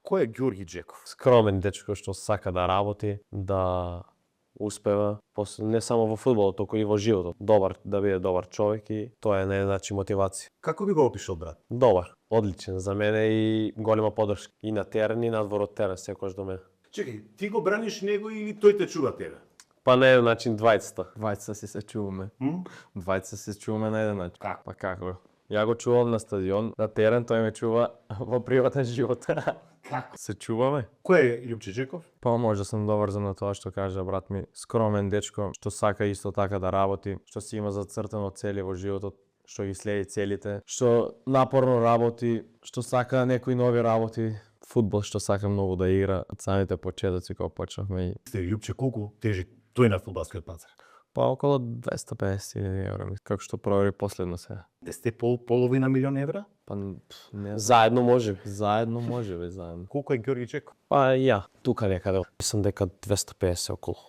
Кој е Ѓорги Джеков? Скромен дечко што сака да работи, да успева, не само во фудбалот, туку и во животот. Добар, да биде добар човек и тоа е на еден начин мотивација. Како би го опишал брат? Добар, одличен за мене и голема поддршка и на терен и надвор од терен секогаш до мене. Чекај, ти го браниш него или тој те чува тебе? Па на еден начин двајцата. Двајца си се чуваме. М? Двајца се чуваме на еден начин. Како? Па како? Ја го чувам на стадион, на терен, тој ме чува во приватен живот. Како? Се чуваме? Кој е Љупче Джеков? Па може сум доврзан на тоа што кажа брат ми, скромен дечко, што сака исто така да работи, што си има зацртано цели во животот, што ги следи целите, што напорно работи, што сака некои нови работи, фудбал што сака многу да игра, од самите почетоци кога почнавме и Сте Љупче, колку тежи тој на фудбалскиот пазар? па околу 250.000 евра, како што провери последно сега. Де сте половина милион евра? Па не знам. Заедно може би. Заедно може би заедно. Колку е Ѓорги Джеков? Па ја, тука некаде. Мислам дека 250 околу.